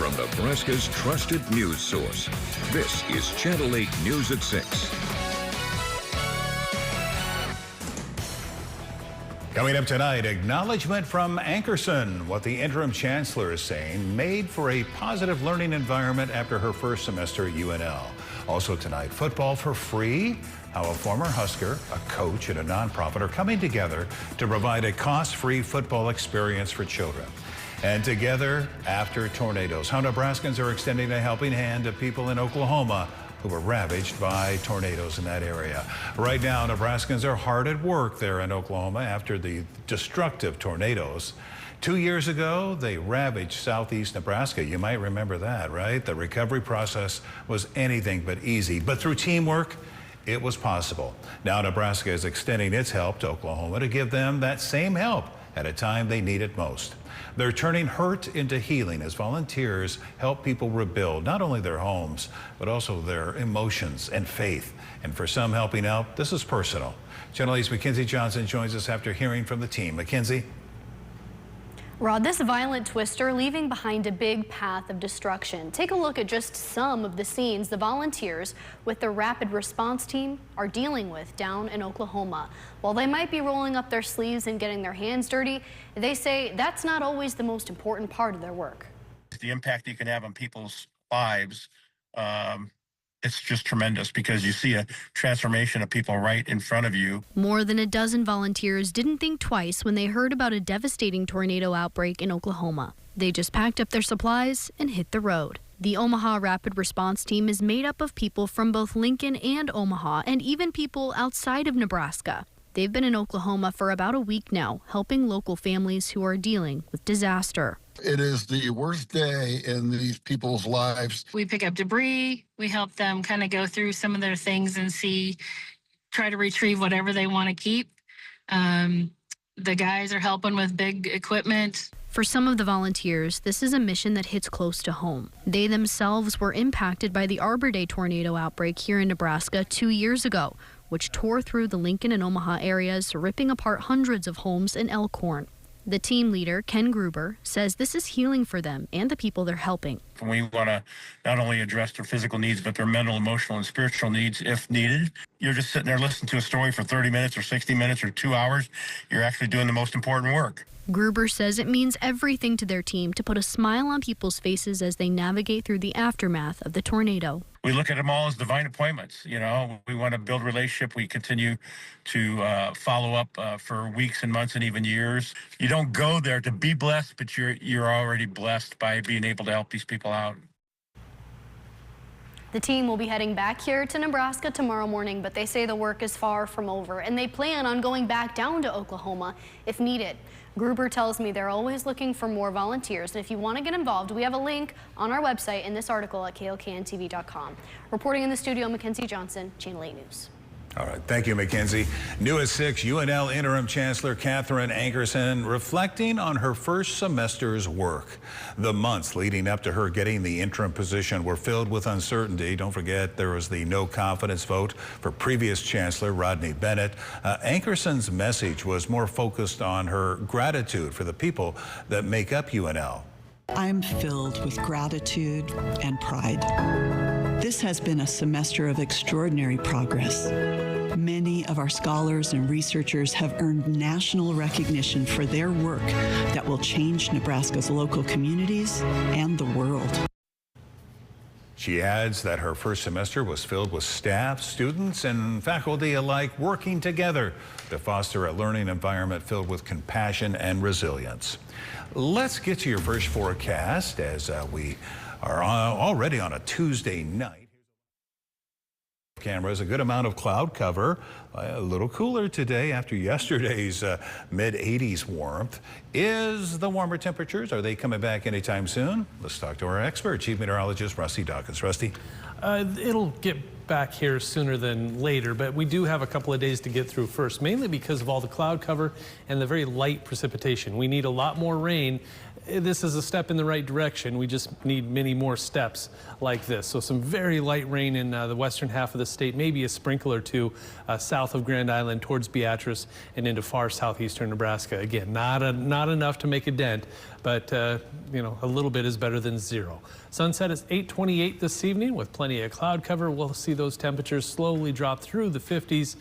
from Nebraska's trusted news source. This is Channel 8 News at 6. Coming up tonight, acknowledgement from Ankerson, what the interim chancellor is saying, made for a positive learning environment after her first semester at UNL. Also tonight, football for free, how a former Husker, a coach, and a nonprofit are coming together to provide a cost-free football experience for children. And together after tornadoes, how Nebraskans are extending a helping hand to people in Oklahoma who were ravaged by tornadoes in that area. Right now, Nebraskans are hard at work there in Oklahoma after the destructive tornadoes. 2 years ago, they ravaged southeast Nebraska. You might remember that, right? The recovery process was anything but easy, but through teamwork, it was possible. Now Nebraska is extending its help to Oklahoma to give them that same help at a time they need it most. They're turning hurt into healing as volunteers help people rebuild not only their homes, but also their emotions and faith. And for some helping out, this is personal. Channel 8's Mackenzie Johnson joins us after hearing from the team. Mackenzie? Rod, this violent twister leaving behind a big path of destruction. Take a look at just some of the scenes the volunteers with the rapid response team are dealing with down in Oklahoma. While they might be rolling up their sleeves and getting their hands dirty, they say that's not always the most important part of their work. The impact you can have on people's lives, it's just tremendous because you see a transformation of people right in front of you. More than a dozen volunteers didn't think twice when they heard about a devastating tornado outbreak in Oklahoma. They just packed up their supplies and hit the road. The Omaha Rapid Response Team is made up of people from both Lincoln and Omaha, and even people outside of Nebraska. They've been in Oklahoma for about a week now, helping local families who are dealing with disaster. It is the worst day in these people's lives. We pick up debris. We help them kind of go through some of their things and try to retrieve whatever they want to keep. The guys are helping with big equipment. For some of the volunteers, this is a mission that hits close to home. They themselves were impacted by the Arbor Day tornado outbreak here in Nebraska 2 years ago, which tore through the Lincoln and Omaha areas, ripping apart hundreds of homes in Elkhorn. The team leader, Ken Gruber, says this is healing for them and the people they're helping. We want to not only address their physical needs, but their mental, emotional, and spiritual needs if needed. You're just sitting there listening to a story for 30 minutes or 60 minutes or 2 hours. You're actually doing the most important work. Gruber says it means everything to their team to put a smile on people's faces as they navigate through the aftermath of the tornado. We look at them all as divine appointments. You know, we want to build a relationship. We continue to follow up for weeks and months and even years. You don't go there to be blessed, but you're already blessed by being able to help these people out. The team will be heading back here to Nebraska tomorrow morning, but they say the work is far from over, and they plan on going back down to Oklahoma if needed. Gruber tells me they're always looking for more volunteers, and if you want to get involved, we have a link on our website in this article at klkntv.com. Reporting in the studio, Mackenzie Johnson, Channel 8 News. All right, thank you, Mackenzie. New at 6, UNL Interim Chancellor Katherine Ankerson reflecting on her first semester's work. The months leading up to her getting the interim position were filled with uncertainty. Don't forget, there was the no confidence vote for previous Chancellor Rodney Bennett. Ankerson's message was more focused on her gratitude for the people that make up UNL. I'm filled with gratitude and pride. This has been a semester of extraordinary progress. Many of our scholars and researchers have earned national recognition for their work that will change Nebraska's local communities and the world. She adds that her first semester was filled with staff, students, and faculty alike working together to foster a learning environment filled with compassion and resilience. Let's get to your first forecast as we are already on a Tuesday night. Cameras, a good amount of cloud cover, a little cooler today after yesterday's mid-80s warmth. Is the warmer temperatures, are they coming back anytime soon? Let's talk to our expert, Chief Meteorologist Rusty Dawkins. Rusty? It'll get back here sooner than later, but we do have a couple of days to get through first, mainly because of all the cloud cover and the very light precipitation. We need a lot more rain. This is a step in the right direction. We just need many more steps like this. So some very light rain in the western half of the state, maybe a sprinkle or two south of Grand Island towards Beatrice and into far southeastern Nebraska. Again, not enough to make a dent, but you know, a little bit is better than zero. Sunset is 8:28 this evening with plenty of cloud cover. We'll see those temperatures slowly drop through the 50s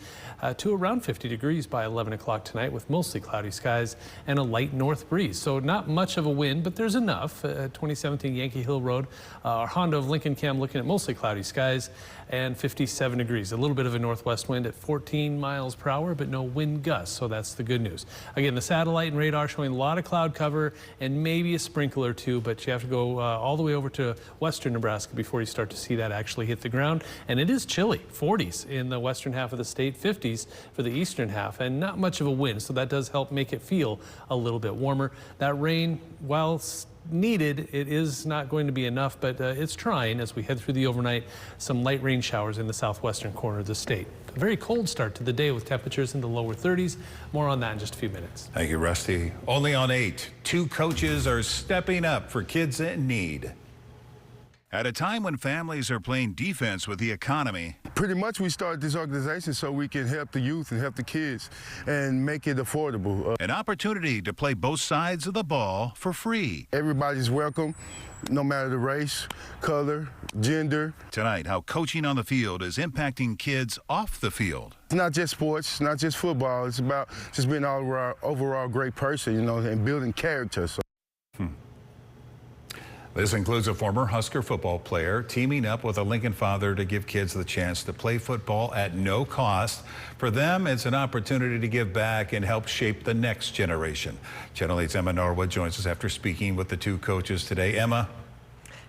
to around 50 degrees by 11 o'clock tonight with mostly cloudy skies and a light north breeze. So not much of a wind, but there's enough. 2017 Yankee Hill Road, our Honda of Lincoln Cam looking at mostly cloudy skies and 57 degrees. A little bit of a northwest wind at 14 miles per hour, but no wind gusts, so that's the good news. Again, the satellite and radar showing a lot of cloud cover and maybe a sprinkle or two, but you have to go all the way over to western Nebraska before you start to see that actually hit the ground. And it is chilly, 40s in the western half of the state, 50s for the eastern half, and not much of a wind, so that does help make it feel a little bit warmer. That rain, while needed, it is not going to be enough, but it's trying as we head through the overnight. Some light rain showers in the southwestern corner of the state. A very cold start to the day with temperatures in the lower 30s. More on that in just a few minutes. Thank you, Rusty. Only on 8, 2 coaches are stepping up for kids in need. At a time when families are playing defense with the economy. Pretty much we started this organization so we can help the youth and help the kids and make it affordable. An opportunity to play both sides of the ball for free. Everybody's welcome, no matter the race, color, gender. Tonight, how coaching on the field is impacting kids off the field. It's not just sports, it's not just football. It's about just being an overall great person, you know, and building character. So. This includes a former Husker football player teaming up with a Lincoln father to give kids the chance to play football at no cost. For them, it's an opportunity to give back and help shape the next generation. Channel 8's Emma Norwood joins us after speaking with the 2 coaches today. Emma.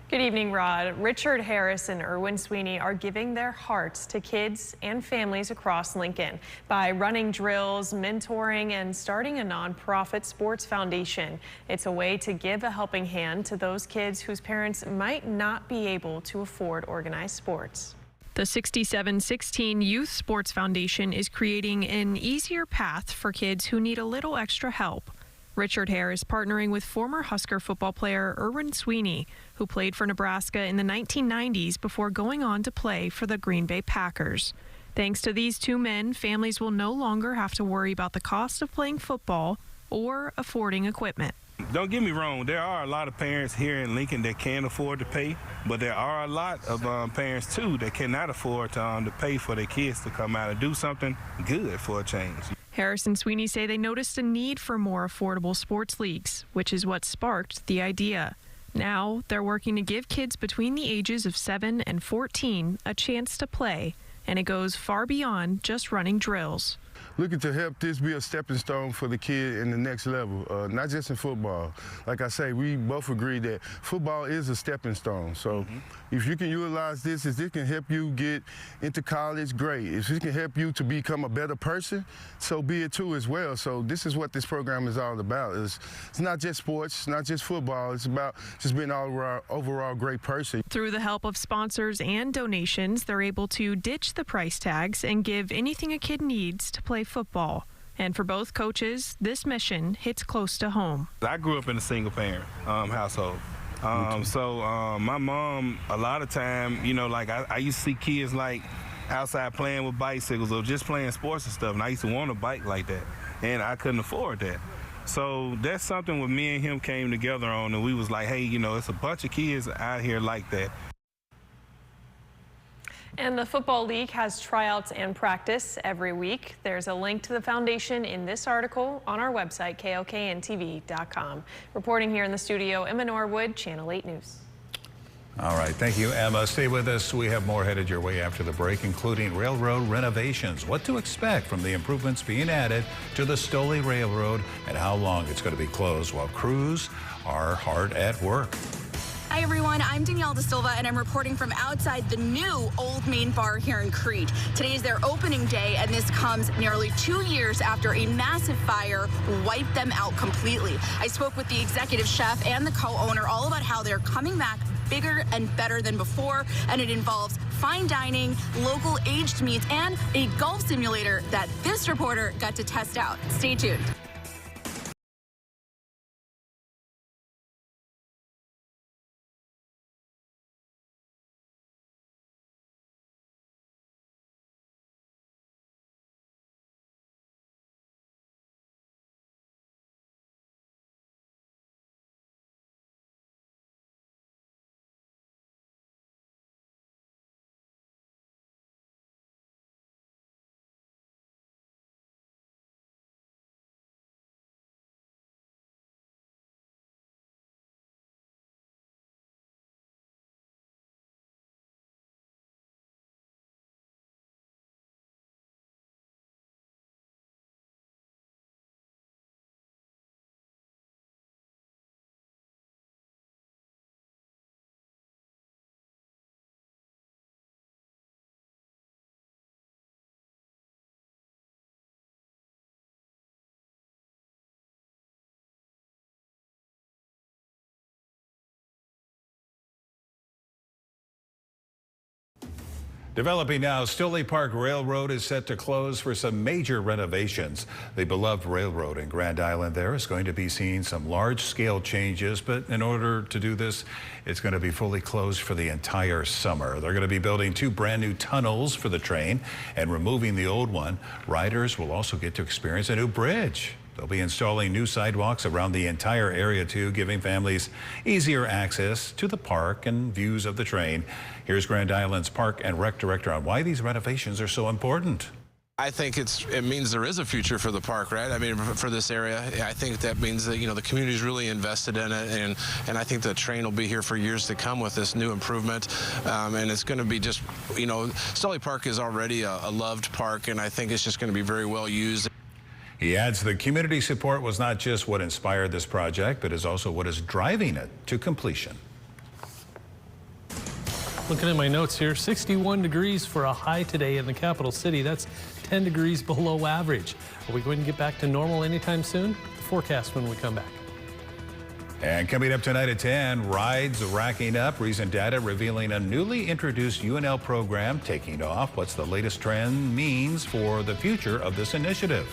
Good evening, Rod. Richard Harris and Erwin Sweeney are giving their hearts to kids and families across Lincoln by running drills, mentoring, and starting a nonprofit sports foundation. It's a way to give a helping hand to those kids whose parents might not be able to afford organized sports. The 6716 Youth Sports Foundation is creating an easier path for kids who need a little extra help. Richard Harris partnering with former Husker football player Erwin Sweeney, who played for Nebraska in the 1990s before going on to play for the Green Bay Packers. Thanks to these 2 men, families will no longer have to worry about the cost of playing football or affording equipment. Don't get me wrong, there are a lot of parents here in Lincoln that can afford to pay, but there are a lot of parents too that cannot afford to pay for their kids to come out and do something good for a change. Harris and Sweeney say they noticed a need for more affordable sports leagues, which is what sparked the idea. Now they're working to give kids between the ages of 7 and 14 a chance to play, and it goes far beyond just running drills. Looking to help this be a stepping stone for the kid in the next level, not just in football. Like I say, we both agree that football is a stepping stone. So if you can utilize this, if this can help you get into college, great. If it can help you to become a better person, so be it too as well. So this is what this program is all about. It's not just sports, it's not just football. It's about just being an overall great person. Through the help of sponsors and donations, they're able to ditch the price tags and give anything a kid needs to play football. And for both coaches, this mission hits close to home. I grew up in a single parent household. So my mom, a lot of time, you know, like I used to see kids like outside playing with bicycles or just playing sports and stuff. And I used to want a bike like that. And I couldn't afford that. So that's something where me and him came together on, and we was like, hey, you know, it's a bunch of kids out here like that. And the Football League has tryouts and practice every week. There's a link to the foundation in this article on our website, KOKNTV.com. Reporting here in the studio, Emma Norwood, Channel 8 News. All right, thank you, Emma. Stay with us. We have more headed your way after the break, including railroad renovations, what to expect from the improvements being added to the Stoley Railroad, and how long it's going to be closed while crews are hard at work. Hi everyone, I'm Danielle De Silva and I'm reporting from outside the new Old Main Bar here in Crete. Today is their opening day and this comes nearly 2 years after a massive fire wiped them out completely. I spoke with the executive chef and the co-owner all about how they're coming back bigger and better than before, and it involves fine dining, local aged meats, and a golf simulator that this reporter got to test out. Stay tuned. Developing now, Stoley Park Railroad is set to close for some major renovations. The beloved railroad in Grand Island there is going to be seeing some large-scale changes, but in order to do this, it's going to be fully closed for the entire summer. They're going to be building 2 brand new tunnels for the train and removing the old one. Riders will also get to experience a new bridge. They'll be installing new sidewalks around the entire area too, giving families easier access to the park and views of the train. Here's Grand Island's Park and Rec Director on why these renovations are so important. I think it means there is a future for the park, right? I mean, for this area, I think that means that, the community's really invested in it, and I think the train will be here for years to come with this new improvement, and it's going to be just, Stoley Park is already a loved park, and I think it's just going to be very well used. He adds the community support was not just what inspired this project, but is also what is driving it to completion. Looking at my notes here, 61 degrees for a high today in the capital city. That's 10 degrees below average. Are we going to get back to normal anytime soon? The forecast when we come back. And coming up tonight at 10, rides racking up. Recent data revealing a newly introduced UNL program taking off. What's the latest trend means for the future of this initiative?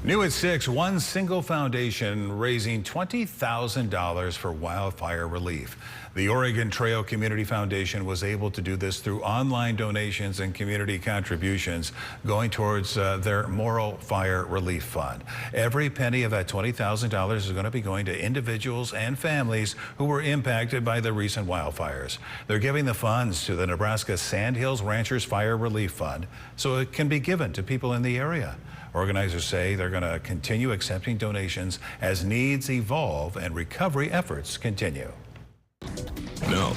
New at 6, one single foundation raising $20,000 for wildfire relief. The Oregon Trail Community Foundation was able to do this through online donations and community contributions going towards their Moral Fire Relief Fund. Every penny of that $20,000 is going to be going to individuals and families who were impacted by the recent wildfires. They're giving the funds to the Nebraska Sandhills Ranchers Fire Relief Fund so it can be given to people in the area. Organizers say they're going to continue accepting donations as needs evolve and recovery efforts continue. Now,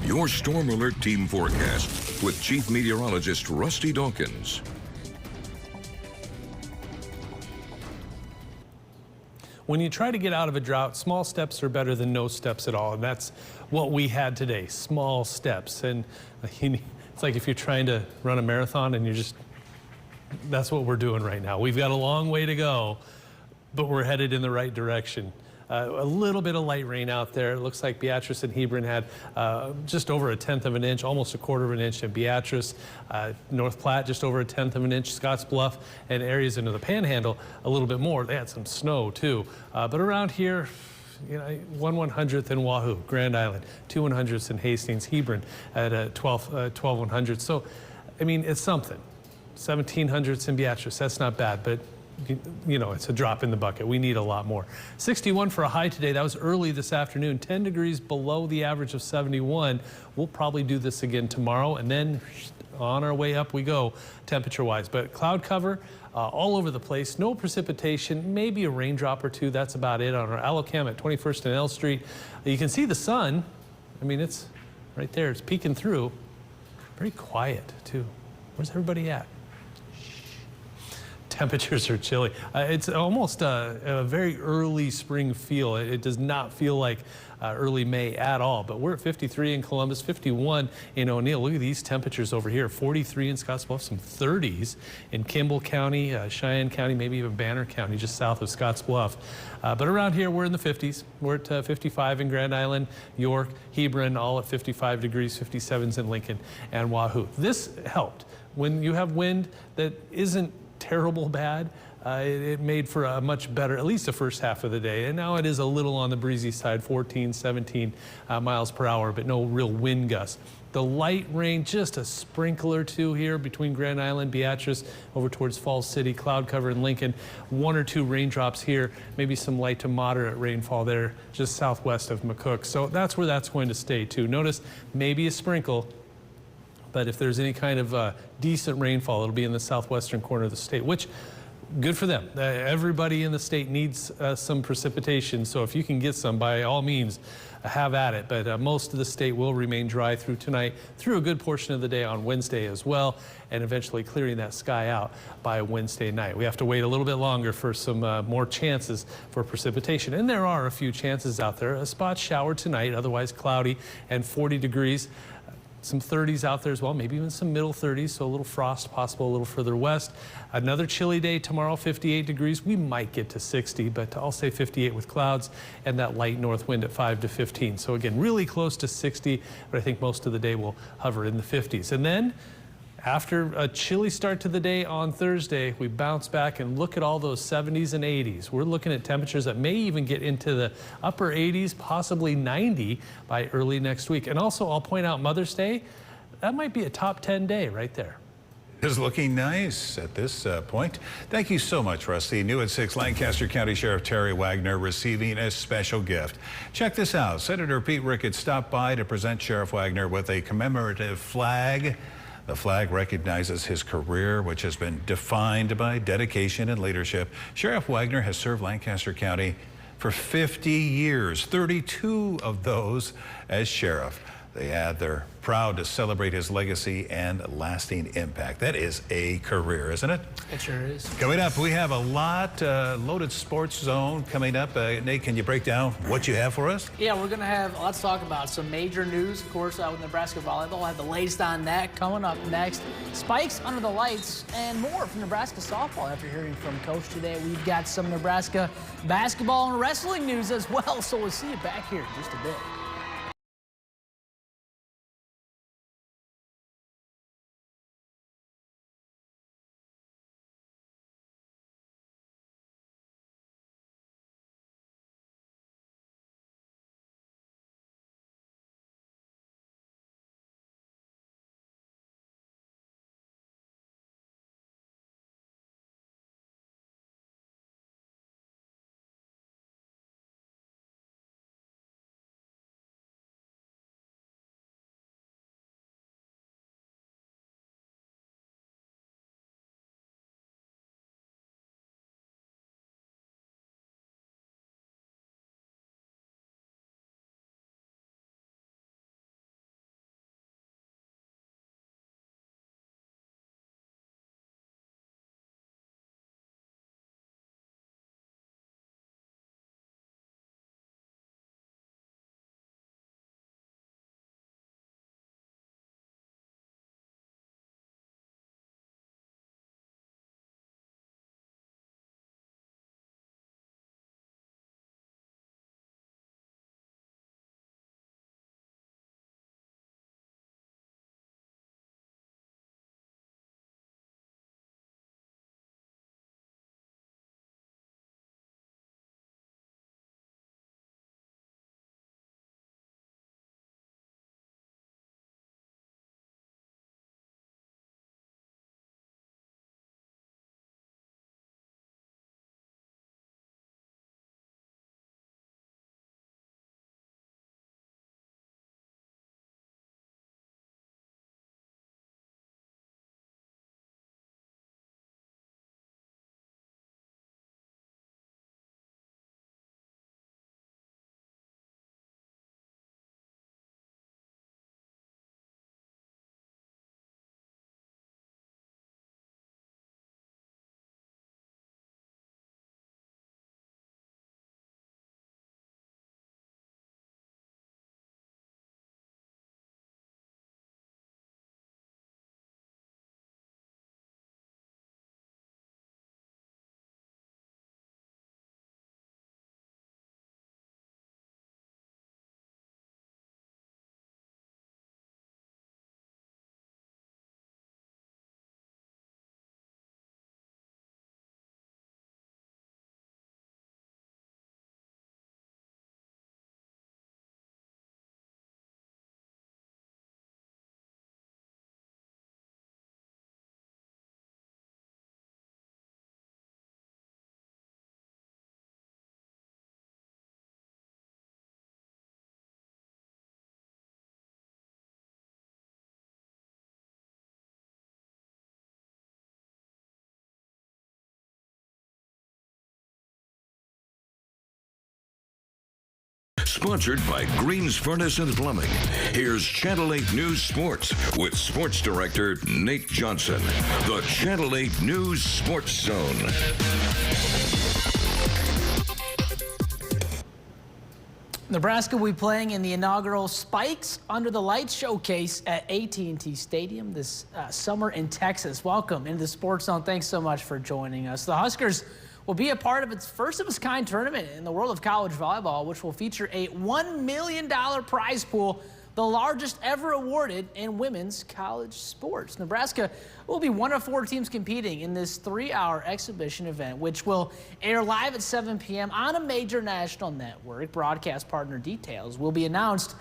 your Storm Alert Team forecast with Chief Meteorologist Rusty Dawkins. when you try to get out of a drought, small steps are better than no steps at all. And that's what we had today, small steps. And it's like if you're trying to run a marathon and that's what we're doing right now. We've got a long way to go, but we're headed in the right direction. A little bit of light rain out there. It looks like Beatrice and Hebron had just over 1/10 of an inch, almost 1/4 of an inch in Beatrice. North Platte just over 1/10 of an inch. Scotts Bluff and areas into the Panhandle a little bit more. They had some snow too. But around here, 1/100th in Wahoo, Grand Island, 2/100ths in Hastings, Hebron at 12/100. So, I mean, it's something. 1700ths in Beatrice, that's not bad, but it's a drop in the bucket. We need a lot more. 61 for a high today. That was early this afternoon. 10 degrees below the average of 71. We'll probably do this again tomorrow, and then on our way up we go temperature-wise. But cloud cover all over the place. No precipitation, maybe a raindrop or two. That's about it on our Allocam at 21st and L Street. You can see the sun. I mean, it's right there. It's peeking through. Very quiet, too. Where's everybody at? Temperatures are chilly. It's almost a very early spring feel. It does not feel like early May at all, but we're at 53 in Columbus, 51 in O'Neill. Look at these temperatures over here, 43 in Scottsbluff, some 30s in Kimball County, Cheyenne County, maybe even Banner County, just south of Scottsbluff. But around here, we're in the 50s. We're at 55 in Grand Island, York, Hebron, all at 55 degrees, 57s in Lincoln and Wahoo. This helped. When you have wind that isn't terrible bad, it made for a much better, at least the first half of the day. And now it is a little on the breezy side, 14, 17 miles per hour, but no real wind gusts. The light rain, just a sprinkle or two here between Grand Island, Beatrice, over towards Falls City, cloud cover in Lincoln. 1 or 2 raindrops here, maybe some light to moderate rainfall there just southwest of McCook. So that's where that's going to stay too. Notice maybe a sprinkle, but if there's any kind of decent rainfall, it'll be in the southwestern corner of the state, which good for them. Everybody in the state needs some precipitation, so if you can get some, by all means, have at it. But most of the state will remain dry through tonight, through a good portion of the day on Wednesday as well, and eventually clearing that sky out by Wednesday night. We have to wait a little bit longer for some more chances for precipitation, and there are a few chances out there. A spot shower tonight, otherwise cloudy and 40 degrees. Some 30s out there as well, maybe even some middle 30s, so a little frost possible a little further west. Another chilly day tomorrow, 58 degrees. We might get to 60, but I'll say 58 with clouds and that light north wind at 5 to 15. So again, really close to 60, but I think most of the day will hover in the 50s. And then after a chilly start to the day on Thursday, we bounce back and look at all those 70s and 80s. We're looking at temperatures that may even get into the upper 80s, possibly 90 by early next week. And also, I'll point out Mother's Day, that might be a top 10 day right there. Is looking nice at this point. Thank you so much, Rusty. New at 6, Lancaster County Sheriff Terry Wagner receiving a special gift. Check this out. Senator Pete Ricketts stopped by to present Sheriff Wagner with a commemorative flag. The flag recognizes his career, which has been defined by dedication and leadership. Sheriff Wagner has served Lancaster County for 50 years, 32 of those as sheriff. They add they're proud to celebrate his legacy and lasting impact. That is a career, isn't it? It sure is. Coming up, we have a lot, loaded sports zone coming up. Nate, can you break down what you have for us? Yeah, we're going to have lots to talk about. Some major news, of course, with Nebraska volleyball. We'll have the latest on that coming up next. Spikes under the lights and more from Nebraska softball. After hearing from Coach today, we've got some Nebraska basketball and wrestling news as well. So we'll see you back here in just a bit. Sponsored by Greens Furnace and Plumbing. Here's Channel 8 News Sports with Sports Director Nate Johnson. The Channel 8 News Sports Zone. Nebraska will be playing in the inaugural Spikes Under the Lights showcase at AT&T Stadium this summer in Texas. Welcome into the Sports Zone. Thanks so much for joining us. The Huskers will be a part of its first-of-its-kind tournament in the world of college volleyball, which will feature a $1 million prize pool, the largest ever awarded in women's college sports. Nebraska will be one of 4 teams competing in this 3-hour exhibition event, which will air live at 7 p.m. on a major national network. Broadcast partner details will be announced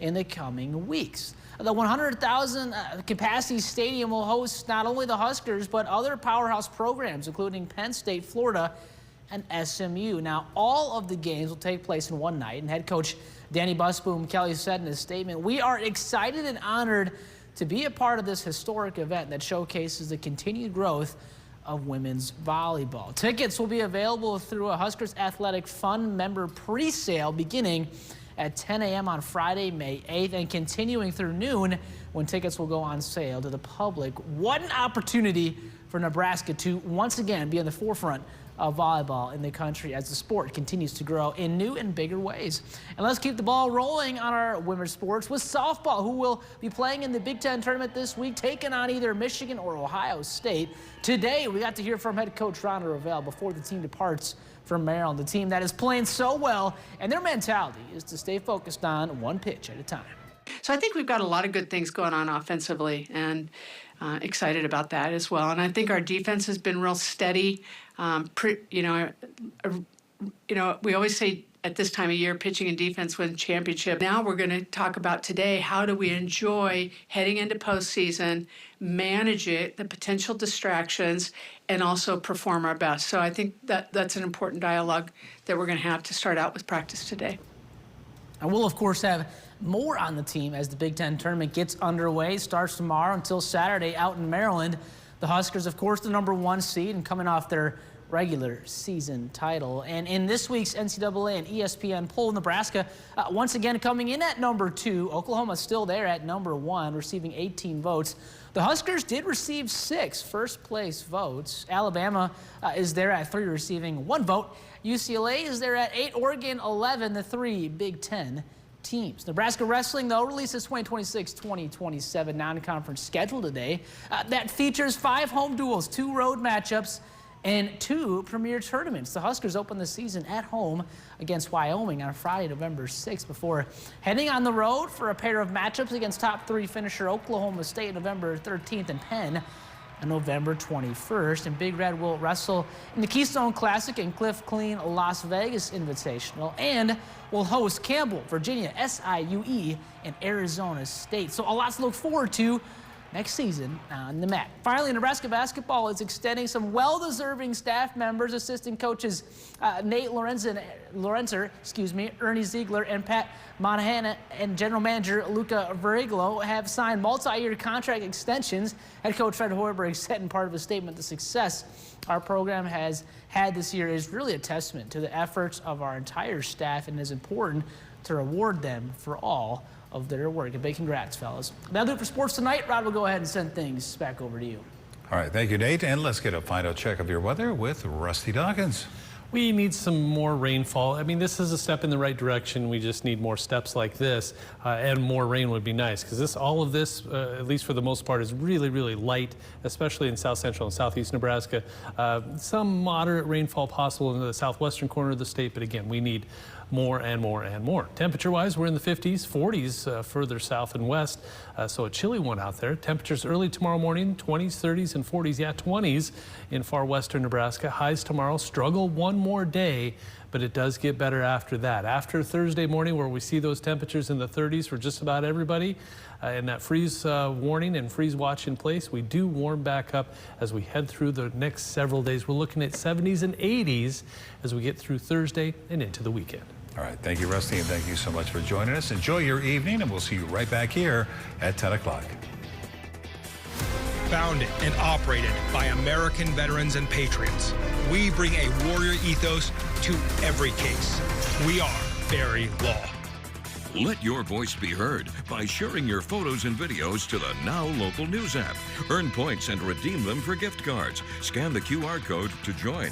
in the coming weeks. The 100,000 capacity stadium will host not only the Huskers, but other powerhouse programs, including Penn State, Florida, and SMU. Now, all of the games will take place in one night, and head coach Danny Busboom Kelly said in his statement, "We are excited and honored to be a part of this historic event that showcases the continued growth of women's volleyball." Tickets will be available through a Huskers Athletic Fund member pre-sale beginning at 10 a.m. on Friday, May 8th, and continuing through noon when tickets will go on sale to the public. What an opportunity for Nebraska to once again be on the forefront of volleyball in the country as the sport continues to grow in new and bigger ways. And let's keep the ball rolling on our women's sports with softball, who will be playing in the Big Ten tournament this week, taking on either Michigan or Ohio State. Today, we got to hear from head coach Rhonda Ravel before the team departs from Maryland, the team that is playing so well, and their mentality is to stay focused on one pitch at a time. So I think we've got a lot of good things going on offensively, and excited about that as well. And I think our defense has been real steady. We always say at this time of year, pitching and defense win championship. Now we're going to talk about today, how do we enjoy heading into postseason, manage it, the potential distractions, and also perform our best. So I think that's an important dialogue that we're going to have to start out with practice today. And we'll, of course, have more on the team as the Big Ten tournament gets underway. Starts tomorrow until Saturday out in Maryland. The Huskers, of course, the #1 seed and coming off their regular season title. And in this week's NCAA and ESPN poll, Nebraska once again coming in at #2. Oklahoma still there at #1, receiving 18 votes. The Huskers did receive 6 first-place votes. Alabama is there at 3, receiving 1 vote. UCLA is there at 8, Oregon 11, the 3 Big Ten teams. Nebraska wrestling, though, releases 2026-2027 non-conference schedule today. That features 5 home duels, 2 road matchups, and 2 premier tournaments. The Huskers open the season at home against Wyoming on Friday, November 6th, before heading on the road for a pair of matchups against top 3 finisher Oklahoma State November 13th and Penn on November 21st. And Big Red will wrestle in the Keystone Classic and Cliff Clean Las Vegas Invitational, and will host Campbell, Virginia, SIUE, and Arizona State. So a lot to look forward to next season on the mat. Finally, Nebraska basketball is extending some well-deserving staff members. Assistant coaches Nate Lorenzer, Ernie Ziegler, and Pat Monahan, and general manager Luca Veriglo have signed multi-year contract extensions. Head coach Fred Hoiberg said in part of a statement, the success our program has had this year is really a testament to the efforts of our entire staff, and it is important to reward them for all of their work. A big congrats, fellas. That'll do it for sports tonight. Rod will go ahead and send things back over to you. All right, thank you, Nate. And let's get a final check of your weather with Rusty Dawkins. We need some more rainfall. I mean, this is a step in the right direction. We just need more steps like this, and more rain would be nice, because all of this, at least for the most part, is really, really light, especially in south central and southeast Nebraska. Some moderate rainfall possible in the southwestern corner of the state, but again, we need more and more and more. Temperature-wise, we're in the 50s, 40s further south and west, so a chilly one out there. Temperatures early tomorrow morning, 20s, 30s, and 40s. Yeah, 20s in far western Nebraska. Highs tomorrow, struggle one more day, but it does get better after that. After Thursday morning, where we see those temperatures in the 30s for just about everybody, and that freeze warning and freeze watch in place, we do warm back up as we head through the next several days. We're looking at 70s and 80s as we get through Thursday and into the weekend. All right, thank you, Rusty, and thank you so much for joining us. Enjoy your evening, and we'll see you right back here at 10 o'clock. Founded and operated by American veterans and patriots, we bring a warrior ethos to every case. We are very law. Let your voice be heard by sharing your photos and videos to the Now Local News app. Earn points and redeem them for gift cards. Scan the QR code to join.